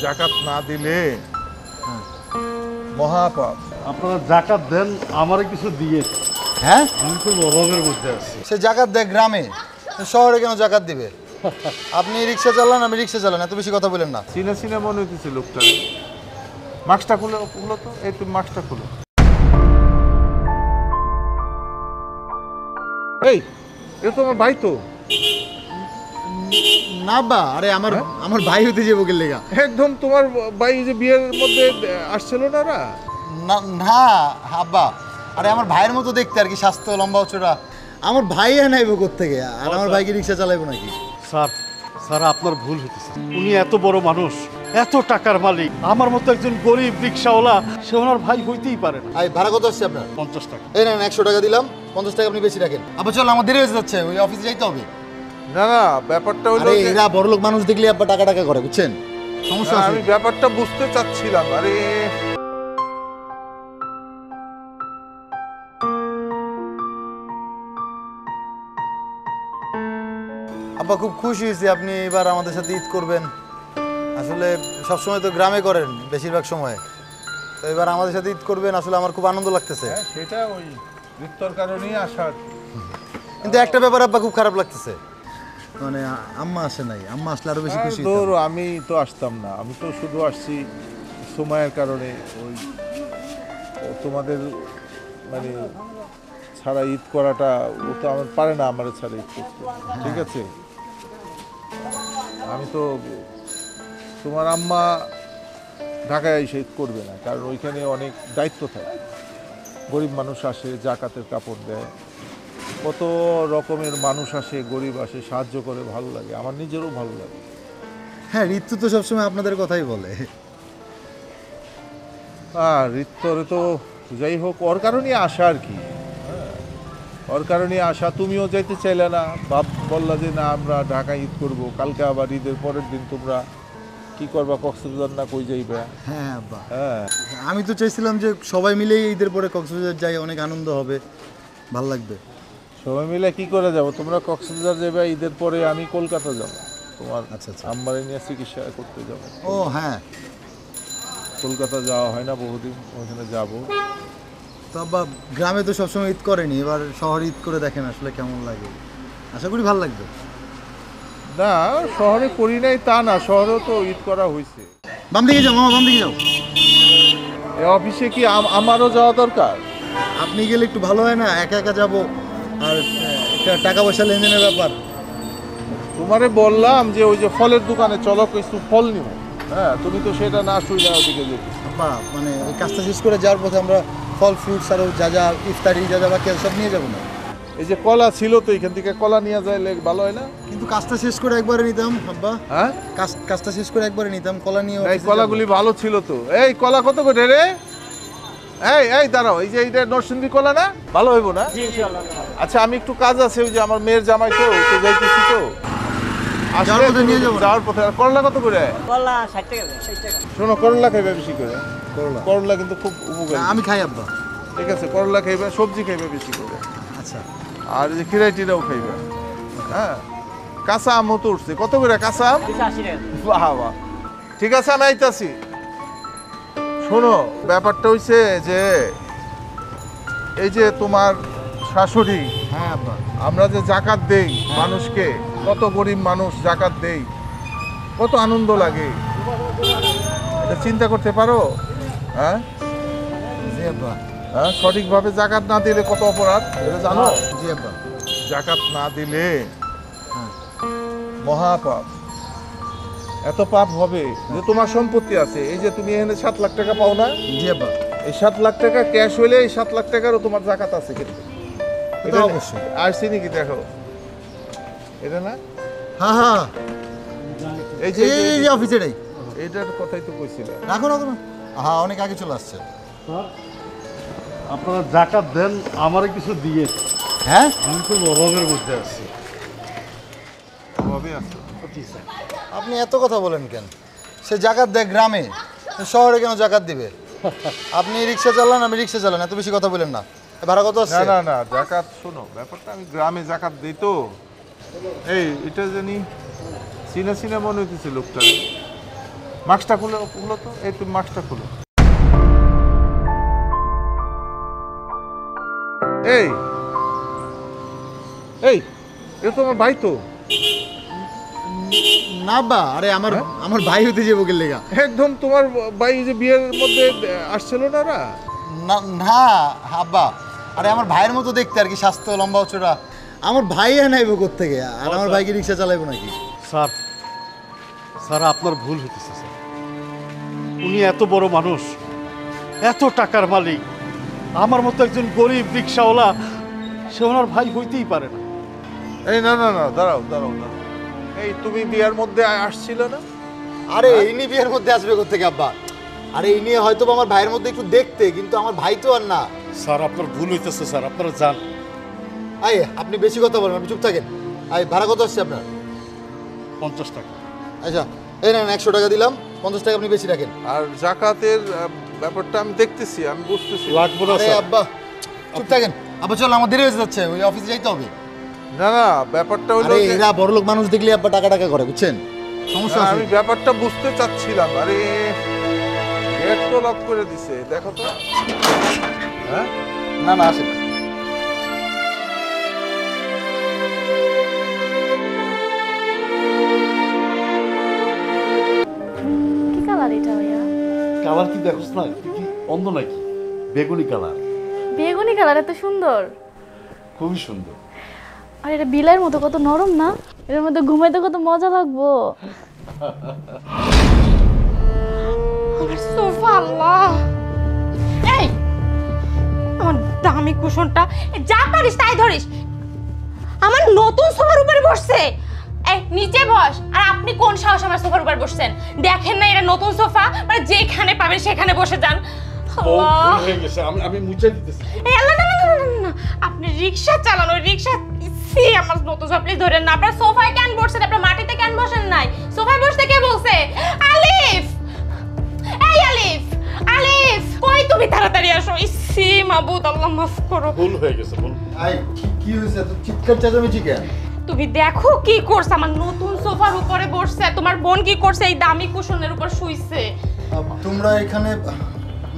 জাকাত না দিলে মহাপাপ। আপনারা জাকাত দেন, আমারে কিছু দিয়ে। হ্যাঁ, আমি তো অভাবের মধ্যে আছি। সে জাকাত দেয় গ্রামে, শহরে কেন জাকাত দিবে? আপনি রিক্সা চালান, আমি রিক্সা চালান, এত বেশি কথা বলেন না। চিনা চিনা মনে হইতেছে লোকটা। মাস্কটা খুলো খুলো তো, এই তুমি মাস্কটা খুলো। এই এটা তো আমার ভাই তো। না বা, আরে আমার আমার ভাই হতে যাবো কে লেগা? একদম তোমার ভাই যে বিয়ের মধ্যে আসছিল না ওরা? না না আব্বা, আরে আমার ভাইয়ের মতো দেখতে আর কি, স্বাস্থ্য লম্বা চোরা। আমার ভাই আনাইবো কোত্থেকে? আর আমার ভাইকে রিক্সা চালাইবো নাকি? স্যার, স্যার আপনার ভুল হইতেছে। উনি এত বড় মানুষ, এত টাকার মালিক, আমার মতো একজন গরিব রিক্সাওয়ালা, সে ওনার ভাই হইতেই পারে না। ভাই ভাড়া কত আসছে আপনার? 50 টাকা। এই নেন 100 টাকা দিলাম, 50 টাকা আপনি বেশি রাখেন। আবার চল, আমার দেরি হয়ে যাচ্ছে, ওই অফিসে যাইতে হবে। না না, ব্যাপারটা হলো আরে এরা বড়লোক মানুষ দেখলে আব্বা টাকা টাকা করে, বুঝছেন? সমস্যা আছে। আমি ব্যাপারটা বুঝতে চাচ্ছিলাম। আরে আব্বা খুব খুশি হয়েছি আপনি এবার আমাদের সাথে ঈদ করবেন। আসলে সবসময় তো গ্রামে করেন বেশিরভাগ সময়, তো এবার আমাদের সাথে ঈদ করবেন, আসলে আমার খুব আনন্দ লাগতেছে। হ্যাঁ, সেটা ওই ঋতুর কারণেই আসার। কিন্তু একটা ব্যাপার আব্বা খুব খারাপ লাগতেছে, মানে আম্মা আসে নাই। আম্মা আসলে আরো বেশি খুশি তোর হতাম। আমি তো আসতাম না, আমি তো শুধু আসছি সময়ের কারণে। ওই তোমাদের মানে ছাড়া ঈদ করাটা ও তো আমার পারে না, আমার ছাড়া ঈদ করতে। ঠিক আছে, আমি তো তোমার আম্মা ঢাকায় এসে ঈদ করবে না, কারণ ওইখানে অনেক দায়িত্ব থাকে। গরিব মানুষ আসে, জাকাতের কাপড় দেয়, কত রকমের মানুষ আসে, গরিব আসে, সাহায্য করে, ভালো লাগে, আমার নিজেরও ভালো লাগে। হ্যাঁ, ঋতু তো সবসময় আপনাদের কথাই বলে। আর ঋতুরে তো যাই হোক, ওর কারণেই আসা আর কি। হ্যাঁ, ওর কারণেই আসা। তুমিও যাইতে চাইলে না, বাপ বললা যে না আমরা ঢাকায় ঈদ করব। কালকে আবার ঈদের পরের দিন তোমরা কি করবা, কক্সবাজার না কই যাইবা? হ্যাঁ আব্বা, হ্যাঁ, আমি তো চাইছিলাম যে সবাই মিলেই ঈদের পরে কক্সবাজার যাই, অনেক আনন্দ হবে, ভালো লাগবে। সবাই মিলে কি করে যাব? তোমরা কক্সবাজার যাবে, ঈদের পরে আমি কলকাতা যাব, তোমার আচ্ছা আচ্ছা। আম্মারে নিয়ে চিকিৎসা করতে যাব। ও হ্যাঁ, কলকাতা যাওয়া হয় না বহুদিন, ওখানে যাব। তো আব্বা গ্রামে তো সবসময় ঈদ করেনি, এবার শহরে ঈদ করে দেখেন আসলে কেমন লাগে। আশা করি ভালো লাগবে। না, শহরে করি নাই তা না, শহরেও তো ঈদ করা হয়েছে। বাম দিকে যাও মামা, বাম দিকে যাও। এই অফিসে কি আমারও যাওয়া দরকার? আপনি গেলে একটু ভালো হয় না? একা একা যাবো, আর একটা টাকা পয়সা লেনদেনের ব্যাপার। তোমারে বললাম যে ওই যে ফলের দোকানে চলো, কিছু ফল নিব। হ্যাঁ, তুমি তো সেটা না শুইলে ওদিকে যেতে। আব্বা মানে এই কাজটা শেষ করে যাওয়ার পথে আমরা ফল ফ্রুটস আরও যা যা ইফতারি যা যা বাকি আছে সব নিয়ে যাবো না? এই যে কলা ছিল তো, এখান থেকে কলা নিয়ে যাইলে ভালো হয় না? কিন্তু কাজটা শেষ করে একবারে নিতাম আব্বা। হ্যাঁ, কাজটা শেষ করে একবারে নিতাম, কলা নিয়ে এই অফিসে যাবো। কলাগুলি ভালো ছিল তো। এই কলা কত করে রে? এই দাঁড়াও, এই যে এইটা নরসিংদী কলা না, ভালো হইব না? আচ্ছা, আমি একটু কাজ আছে, ওই যে আমার মেয়ের জামাই তো, তো যাইতেছি তো। যাওয়ার পথে নিয়ে যাবো না? যাওয়ার পথে। আর করলা কত করে? কলা 60 টাকা, 60 টাকা। শোনো, করলা খাইবে বেশি করে। করলা করলা কিন্তু খুব উপকারী। আমি খাই আব্বা। ঠিক আছে, করলা খাইবে, সবজি খাইবে বেশি করে। আচ্ছা, আর এই যে খিরাইটিরাও খাইবে। হ্যাঁ, কাঁচা আমও তো উঠছে। কত করে কাঁচা আম? 280 টাকা। বাহ বাহ, ঠিক আছে, আমি আইতাছি। শোনো, ব্যাপারটা হইছে যে এই যে তোমার শাশুড়ি, হ্যাঁ আব্বা। আমরা যে জাকাত দেই মানুষকে, কত গরিব মানুষ জাকাত দেই, কত আনন্দ লাগে, এটা চিন্তা করতে পারো? হ্যাঁ জি আব্বা। হ্যাঁ, সঠিকভাবে জাকাত না দিলে কত অপরাধ, এটা জানো? জি আব্বা। জাকাত না দিলে হ্যাঁ। মহাপাপ। এত পাপ হবে যে তোমার সম্পত্তি আছে, এই যে তুমি এখানে 7 লাখ টাকা পাও না, জি আব্বা। এই 7 লাখ টাকা ক্যাশ হইলে এই 7 লাখ টাকারও তোমার জাকাত আছে কিন্তু। এটা অবশ্যই। আর চিনি কি দেখো, এটা না, হ্যাঁ হ্যাঁ, এই যে এই যে অফিসে এটাই। এইটার কথাই তো কইছিলে। রাখো রাখো না। হ্যাঁ, অনেক আগে চলে আসছে। স্যার, আপনারা জাকাত দেন, আমারে কিছু দিয়ে। হ্যাঁ, আমি তো অভাবের মধ্যে আছি। ভাবে আছে। জি স্যার। আপনি এত কথা বলেন কেন? সে জাকাত দেয় গ্রামে, শহরে কেন জাকাত দিবে? আপনি রিক্সা চালান, আমি রিক্সা চালান, এত বেশি কথা বলেন না। ভাড়া কত না আসছে? না না, জাকাত শোনো, ব্যাপারটা আমি গ্রামে জাকাত দিই তো। এই এটা জানি চিনা চিনা মনে হইতেছে লোকটা। মাস্কটা খুলো খুলো তো, এই তুমি মাস্কটা খুলো। এই এই এটা তো আমার ভাই তো। না আব্বা, আরে আমার আমার ভাই হতে যাবো কে লেগা? একদম তোমার ভাই যে বিয়ের মধ্যে আসছিল না ওরা? না না আব্বা, আরে আমার ভাইয়ের মতো দেখতে আর কি, স্বাস্থ্য লম্বা চোরা। আমার ভাই আনাইবো কোত্থেকে? আর আমার ভাইকে রিক্সা চালাইবো নাকি? স্যার স্যার আপনার ভুল হইতেছে স্যার। উনি এত বড় মানুষ, এত টাকার মালিক, আমার মতো একজন গরিব রিক্সাওয়ালা সে ওনার ভাই হইতেই পারে না। এই না না না, দাঁড়াও দাঁড়াও দাঁড়াও। এই তুমি বিয়ের মধ্যে আসছিল না? আরে ইনি বিয়ের মধ্যে আসবে কোত্থেকে আব্বা? আরে ইনি হয়তো বা আমার ভাইয়ের মধ্যে একটু দেখতে, কিন্তু আমার ভাই তো আর না। স্যার আপনার ভুল হইতেছে স্যার, আপনারা যান। আই আপনি বেশি কথা বলেন, আপনি চুপ থাকেন। আই ভাড়া কত আসছে আপনার? 50 টাকা। আচ্ছা এই নেন 100 টাকা দিলাম, 50 টাকা আপনি বেশি রাখেন। আর জাকাতের ব্যাপারটা আমি দেখতেছি, আমি বুঝতেছি। লাগবো না আরে স্যার। আব্বা চুপ থাকেন। আব্বা চল, আমার দেরি হয়ে যাচ্ছে, ওই অফিসে যাইতে হবে। না না, ব্যাপারটা হলো আরে যে- এরা বড়লোক মানুষ দেখলে আব্বা টাকা টাকা করে, বুঝছেন? সমস্যা না, আছে। আমি ব্যাপারটা বুঝতে চাচ্ছিলাম। আরে গেট তো লক করে দিছে, দেখো তো। হ্যাঁ না না আসেন। কি কালার এটা ভাইয়া? কালার কি দেখোস না? তুই কি অন্ধ নাকি? বেগুনি কালার, বেগুনি কালার, এত সুন্দর। খুবই সুন্দর। আর এটা বিলাইয়ের মতো কত নরম না? এর মধ্যে ঘুমাইতে কত মজা লাগবো। আমার সোফা, আল্লাহ! এই আমার দামি কুশনটা যা পারিস তাই ধরিস। আমার নতুন সোফার উপরে বসছে। এই নিচে বস। আর আপনি কোন সাহস আমার সোফার উপরে বসছেন? দেখেন না এটা নতুন সোফা, মানে যেখানে পাবেন সেখানে বসে যান। আল্লাহ! হয়ে গেছে, আমি মুছে দিতেছি। এই আল্লাহ, না না না না না, আপনি রিকশা চালান, ওই রিকশা সি আমার নতুন সোফা প্লিজ ধরেন না। আপনার সোফায় কেন বসছেন? আপনার মাটিতে কেন বসেন নাই? সোফায় বসতে কে বলছে? আলিফ, এই আলিফ, আলিফ কই তুমি? তাড়াতাড়ি আসো। ইসি মাবুদ, আল্লাহ মাফ করো। ভুল হয়ে গেছে, ভুল। আই কি হয়েছে? এত চিৎকার চেঁচামেচি কেন? তুমি দেখো কি করছে, আমার নতুন সোফার উপরে বসছে। তোমার বোন কি করছে? এই দামি কুশনের উপর শুইছে। তোমরা এখানে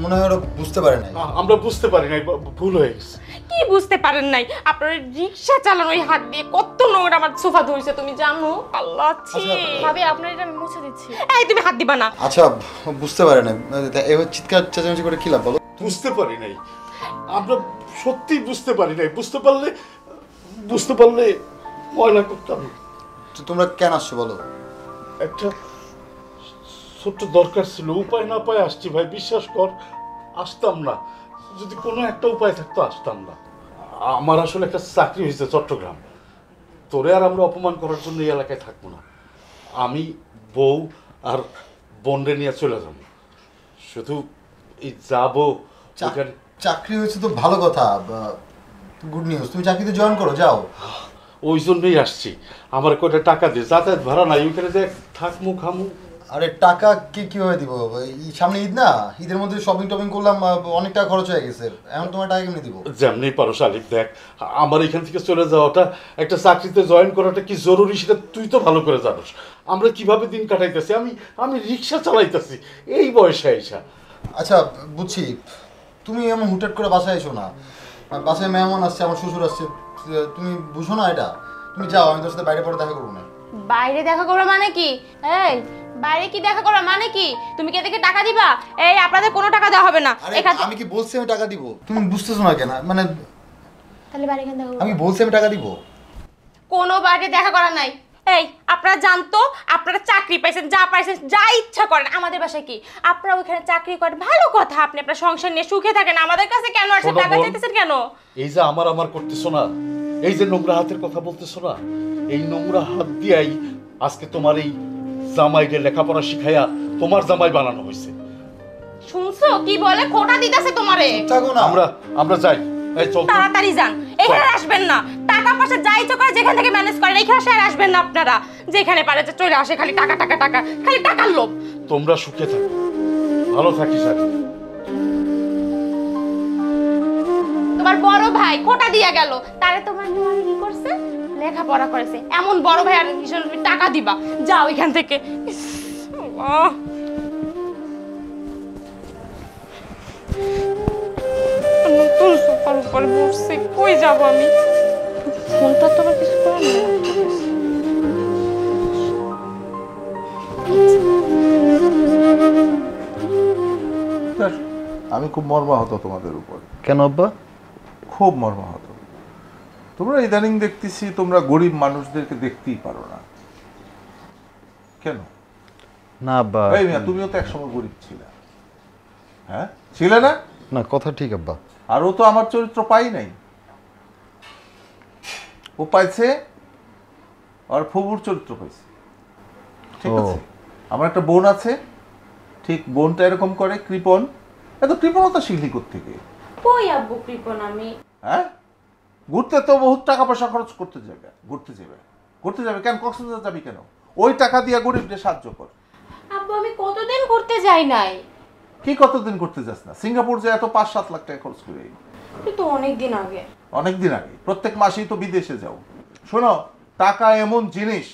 মনে হয় ওরা বুঝতে পারে নাই। আমরা বুঝতে পারি নাই, ভুল হয়ে গেছে। কি বুঝতে পারেন নাই? আপনার রিকশা চালানো ওই হাত দিয়ে কত নোংরা আমার সোফা ধুইছে তুমি জানো? আল্লাহ ছি। ভাবি আপনার এটা আমি মুছে দিচ্ছি। এই তুমি হাত দিবা না। আচ্ছা বুঝতে পারে নাই, এবার চিৎকার চেঁচামেচি করে কি লাভ বলো? বুঝতে পারি নাই, আমরা সত্যি বুঝতে পারি নাই। বুঝতে পারলে ময়লা করতাম। তো তোমরা কেন আসছো বলো? একটা ছোট্ট দরকার ছিল, উপায় না পায় আসছি ভাই, বিশ্বাস কর। আসতাম না, যদি কোনো একটা উপায় থাকতো আসতাম না। আমার আসলে একটা চাকরি হয়েছে চট্টগ্রাম। তোরে আর আমরা অপমান করার জন্য এই এলাকায় থাকবো না। আমি বউ আর বোনরে নিয়ে চলে যাবো। শুধু এই যাবো ওখানে। চাকরি হয়েছে তো ভালো কথা, গুড নিউজ। তুমি চাকরিতে জয়েন করো, যাও। ওই জন্যই আসছি। আমার কয়টা টাকা দিয়ে যাতায়াত ভাড়া নাই, ওইখানে যে থাকমু খামু। আরে টাকা কিভাবে দিব? সামনে ঈদ না, ঈদের মধ্যে শপিং টপিং করলাম, অনেক টাকা খরচ হয়ে গেছে। এখন তোমার টাকা কেমনি দিব? যেমনি পারো শালিক, দেখ আমার এখান থেকে চলে যাওয়াটা, একটা চাকরিতে জয়েন করাটা কি জরুরি সেটা তুই তো ভালো করে জানোস। আমরা কিভাবে দিন কাটাইতেছি, আমি রিক্সা চালাইতেছি এই বয়সে আইসা। আচ্ছা বুঝছি, তুমি এমন হুটহাট করে বাসায় এসো না। বাসায় মেহমান আসছে, আমার শ্বশুর আসছে, তুমি বুঝো না এটা। তুমি যাও, আমি তোর সাথে বাইরে পরে দেখা করবো না। বাইরে দেখা করা মানে কি? এই বাইরে কি দেখা করা মানে কি? তুমি কি এদিকে টাকা দিবা? এই আপনাদের কোনো টাকা দেওয়া হবে না আরে এখানে। আমি কি বলছি আমি টাকা দিব? তুমি বুঝতেছো না কেন? মানে তাহলে বাড়ি কেন দেখো? আমি বলছি আমি টাকা দিব। কোনো বাইরে দেখা করা নাই। এই আপনারা জানতো, আপনারা চাকরি পাইছেন, যা পাইছেন যা ইচ্ছা করেন। আমাদের বাসায় কি আপনারা ওইখানে চাকরি করেন, ভালো কথা। আপনি আপনার সংসার নিয়ে সুখে থাকেন। আমাদের কাছে কেন আসেন? শোনো টাকা বোন, চাইতেছেন কেন? এই যে আমার করতেছো না, এই যে নোংরা হাতের কথা বলতেছো না, এই নোংরা হাত দিয়েই আজকে তোমার এই জামাইকে লেখাপড়া শিখাইয়া তোমার জামাই বানানো হয়েছে। শুনছো কি বলে? খোটা দিতেছে তোমারে। থাকো না। আমরা যাই। এই চল তো। তাড়াতাড়ি যান, এখানে আসবেন না। টাকা পয়সা যা ইচ্ছা করে যেখান থেকে ম্যানেজ করেন, এখানে আর আসবেন না আপনারা। যেখানে পারে যে চলে আসে, খালি টাকা টাকা টাকা, খালি টাকার লোভ। তোমরা সুখে থাকো, ভালো থাকিস। আর তোমার বড় ভাই খোটা দিয়া গেল, তারে তোমার মেয়ে কি করছে? লেখাপড়া করেছে। এমন বড় ভাই আর কিসের টাকা দিবা? যাও এখান থেকে। ইস, আল্লাহ। করে বসছি, কই যাব আমি? ফোনটা তো আবার কিছু করে না। স্যার, আমি খুব মর্মাহত তোমাদের উপর, কেন আব্বা? খুব মর্মাহত। তোমরা ইদানিং দেখতেছি তোমরা গরিব মানুষদেরকে দেখতেই পারো না। কেন? না আব্বা, এই মিয়া, তুমিও তো একসময় গরিব ছিলে, হ্যাঁ ছিলে না? না কথা ঠিক আব্বা। আর ও তো আমার চরিত্র পাই নাই, ও পাইছে আর ফুবুর চরিত্র পাইছে, ঠিক ও। আছে? আমার একটা বোন আছে, ঠিক বোনটা এরকম করে কৃপণ। এত কৃপণতা শিখলি কোত্থেকে? কই আব্বু কৃপণ আমি? হ্যাঁ, ঘুরতে তো বহুত টাকা পয়সা খরচ করতে যাবে, ঘুরতে যাবে কেন? কক্সবাজার যাবি কেন? ওই টাকা দিয়ে গরিবদের সাহায্য কর। আব্বু আমি কতদিন করতে যাই নাই। কি কতদিন করতে যাস না? সিঙ্গাপুর যে এত 5-7 লাখ টাকা খরচ করে, এটা তো অনেক দিন আগে। অনেকদিন আগে। প্রত্যেক মাসেই তো বিদেশে যাও। শোনো, টাকা এমন জিনিস,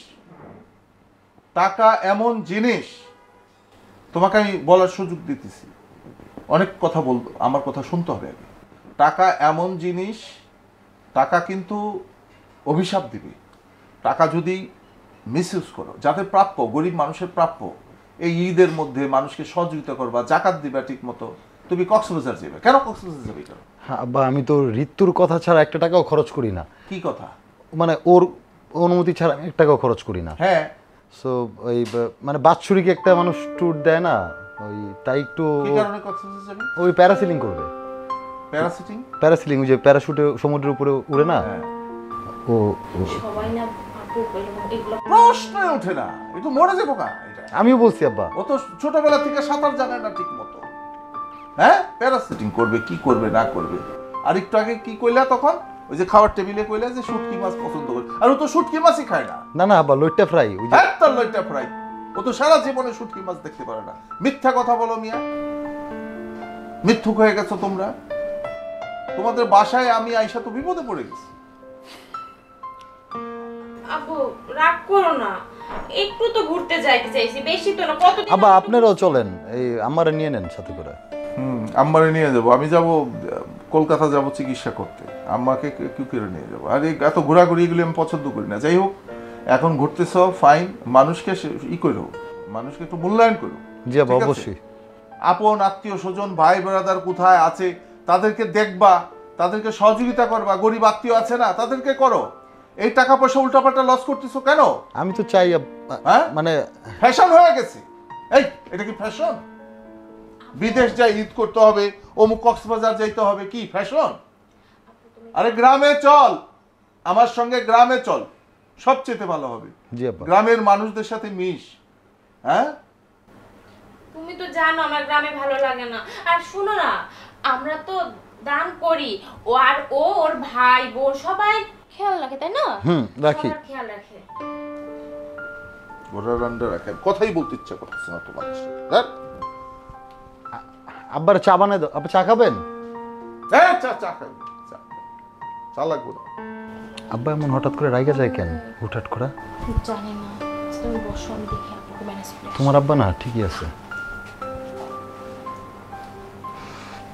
টাকা এমন জিনিস, তোমাকে আমি বলার সুযোগ দিতেছি। অনেক কথা বলবো, আমার কথা শুনতে হবে আগে। টাকা এমন জিনিস, টাকা কিন্তু অভিশাপ দিবে। টাকা যদি মিসইউজ করো, যাদের প্রাপ্য, গরিব মানুষের প্রাপ্য, এই ঈদের মধ্যে মানুষকে সহযোগিতা করবা, জাকাত দিবা ঠিক মতো, তুমি কক্সবাজার যাবে কেন? কক্সবাজার যাবে কেন? হ্যাঁ আব্বা, আমি তো ঋতুর কথা ছাড়া 1 টাকাও খরচ করি না। কি কথা? মানে ওর অনুমতি ছাড়া 1 টাকাও খরচ করি না। হ্যাঁ, সো ওই মানে বাৎসরিক একটা মানুষ ট্যুর দেয় না, ওই তাই একটু কি কারণে কক্সবাজার যাবে? ওই প্যারাসিলিং করবে। প্যারাসিটিং? প্যারাসিলিং, ওই যে প্যারাশুটে সমুদ্রের উপরে উড়ে না, হ্যাঁ। ও সবাই না আপু এগুলো প্রশ্নই ওঠে না, একটু মরে যাবো কা এটা। আমিও বলছি আব্বা। ও তো ছোটবেলা থেকে সাঁতার জানে না ঠিক মতো। হ্যাঁ, প্যারাসিটিং করবে, কি করবে না করবে। আর একটু আগে কি কইলা তখন? ওই যে খাবার টেবিলে কইলা যে শুটকি মাছ পছন্দ করে, আর ও তো শুটকি মাছই খায় না। না না আব্বা, লইট্টা ফ্রাই, ওই যে হ্যাঁ, তার লইটা ফ্রাই। ও তো সারা জীবনে শুটকি মাছ দেখতে পারে না। মিথ্যা কথা বলো মিয়া, মিথ্যুক হয়ে গেছো তোমরা। তোমাদের বাসায় আমি আইসা তো বিপদে পড়ে গেছি। আপু রাগ করো না, একটু তো ঘুরতে যাইতে চাইছি, বেশি তো না। কতদিন আব্বা আপনারাও চলেন, এই আমারে নিয়ে নেন সাথে করে। আম্মারে নিয়ে যাবো, আমি যাব কলকাতা যাব চিকিৎসা করতে, আম্মাকে কিউকিরে নিয়ে যাবো। আর এই এত ঘোরাঘুরি এগুলি আমি পছন্দ করি না। যাই হোক, এখন ঘুরতেছ ফাইন, মানুষকে ই করো, মানুষকে একটু মূল্যায়ন করো। জি আব্বা, ঠিক আছে? অবশ্যই। আপন আত্মীয় স্বজন ভাই ব্রাদার কোথায় আছে তাদেরকে দেখবা, তাদেরকে সহযোগিতা করবা। গরিব আত্মীয় আছে না, তাদেরকে করো। এই টাকা পয়সা উল্টাপাল্টা লস করতেছো কেন? আমি তো চাই আব্বা, হ্যাঁ? মানে ফ্যাশন হয়ে গেছে। এই, এটা কি ফ্যাশন? বিদেশ যাই ঈদ করতে হবে, অমুক কক্সবাজার যাইতে হবে, কি ফ্যাশন? আরে গ্রামে চল, আমার সঙ্গে গ্রামে চল, সবচেয়ে ভালো হবে। জি আব্বা। গ্রামের মানুষদের সাথে মিশ। হ্যাঁ, তুমি তো জানো আমার গ্রামে ভালো লাগে না। আর শুনো না, আমরা তো দান করি, ও আর ওর ভাই বোন সবাই খেয়াল রাখে, তাই না? রাখি। সবার খেয়াল রাখে। ঘোড়া রান্না রাখে, কথাই বলতে ইচ্ছা করতেছে না তোমার সাথে। আব্বার চা বানাই দাও। আব্বা চা খাবেন? হ্যাঁ, চা চা খাবি, চা, চা লাগবে না। আব্বা এমন হঠাৎ করে রাইগা যায় কেন? হুটহাট করা। জানি না, তুমি বসো, আমি দেখি আপুকে ম্যানেজ করে। তোমার আব্বা না ঠিকই আছে।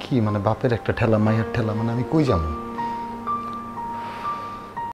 কি মানে বাপের একটা ঠেলা, মায়ের ঠেলা, মানে আমি কই যাবো?